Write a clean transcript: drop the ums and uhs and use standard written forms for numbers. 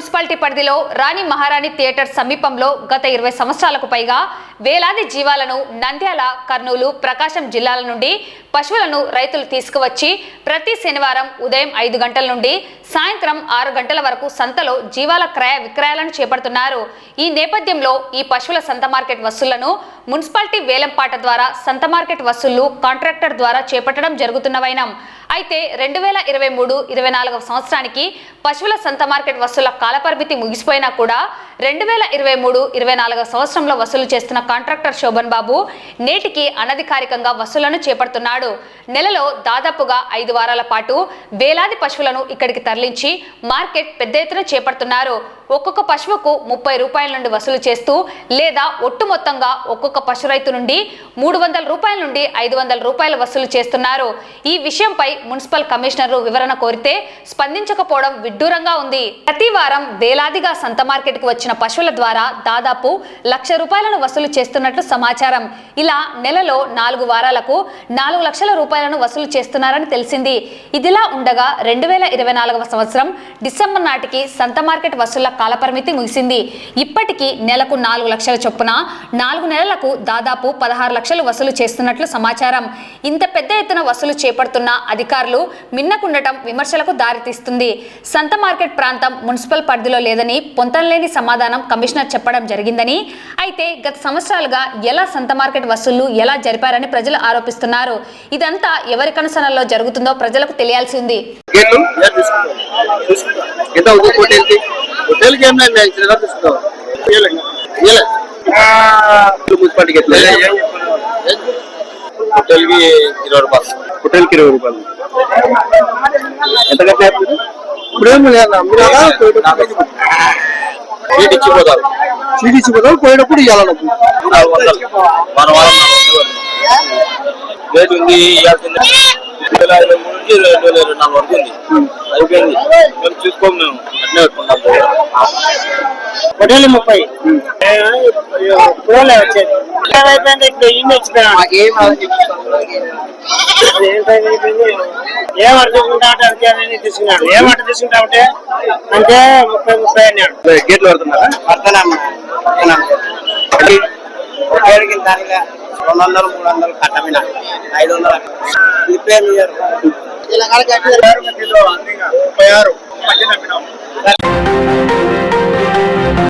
Municipality పరిధిలో రాణి మహారాణి theatre సమీపంలో గత 20 సంవత్సరాలకు పైగా వేలాది జీవాలను నంద్యాల, కర్నూలు, ప్రకాశం జిల్లాల నుండి పశువులను రైతులు తీసుకువచ్చి ప్రతి శనివారం ఉదయం 5 గంటల నుండి సాయంత్రం 6 గంటల వరకు సంతలో జీవాల క్రయ విక్రయాలను చేపడుతున్నారు. ఈ నేపథ్యంలో ఈ పశువుల సంత మార్కెట్ వసూళ్లను మున్సిపాలిటీ వేలంపాట ద్వారా సంత మార్కెట్ వసూళ్లు కాంట్రాక్టర్ ద్వారా చేపట్టడం జరుగుతున్నవైనం. అయితే 2023-24 సంవత్సరానికి పశువుల సంత మార్కెట్ వసూళ్ల కాలపరిమితి ముగిసిపోయినా కూడా 2023-24 సంవత్సరంలో వసూలు చేస్తున్న కాంట్రాక్టర్ శోభన్ బాబు నేటికి అనధికారికంగా వసూళ్లను చేపడుతున్నాడు. నెలలో దాదాపుగా 5 వారాల పాటు వేలాది పశువులను ఇక్కడికి తరలించి మార్కెట్ పెద్ద ఎత్తున చేపడుతున్నారు. ఒక్కొక్క పశువుకు 30 రూపాయల నుండి వసూలు చేస్తూ లేదా ఒట్టు మొత్తంగా ఒక్కొక్క పశు రైతు నుండి 300 రూపాయల నుండి 500 రూపాయలు వసూలు చేస్తున్నారు. ఈ విషయంపై మున్సిపల్ కమిషనర్ వివరణ కోరితే స్పందించకపోవడం విడ్డూరంగా ఉంది. ప్రతి వారం వేలాదిగా సంత మార్కెట్ కు వచ్చిన పశువుల ద్వారా దాదాపు 1,00,000 రూపాయలను వసూలు చేస్తున్నట్లు సమాచారం. ఇలా నెలలో 4 వారాలకు 4 లక్షల రూపాయలను వసూలు చేస్తున్నారని తెలిసింది. ఇదిలా ఉండగా 2024 సంవత్సరం డిసెంబర్ నాటికి సంత మార్కెట్ వసూళ్ల కాలపరిమితి ముగిసింది. ఇప్పటికీ నెలకు 4 లక్షల చొప్పున 4 నెలలకు దాదాపు 16 లక్షలు వసూలు చేస్తున్నట్లు సమాచారం. ఇంత పెద్ద ఎత్తున వసూలు చేపడుతున్న అధికారులు మిన్నకుండటం విమర్శలకు దారితీస్తుంది. సంత మార్కెట్ ప్రాంతం మున్సిపల్ పరిధిలో లేదని పొంతనలేని సమాధానం కమిషనర్ చెప్పడం జరిగిందని, అయితే గత సంవత్సరాలుగా ఎలా సంత మార్కెట్ వసూళ్లు ఎలా జరిపారని ప్రజలు ఆరోపిస్తున్నారు. ఇదంతా ఎవరి కనుసనల్లో జరుగుతుందో ప్రజలకు తెలియాల్సి ఉంది. హోటల్కి 20 రూపాయలు ఎంత కట్టారు? ఇప్పుడేమో చీటి ఇచ్చిపోతారు. పోయేటప్పుడు ఇవ్వాలన్నప్పుడు రేటు ఉంది. 2023-2024 వరకు ఉంది. అయిపోయింది. మేము చూసుకోము. మేము అట్నే పెట్టుకుంటాం. హోటల్ 30 వచ్చేది. అయిపోయింది. ఇప్పుడు ఇన్ని వచ్చిపోయినా ఏమంట తీసుకుంటా అంటే తీసుకున్నాడు. ఏమంట తీసుకుంటా అంటే 30 అన్నాడు. గేట్లు పడుతున్నారా? పడుతున్నాను. 200-300 కట్టమిన 500 రిపేర్ 36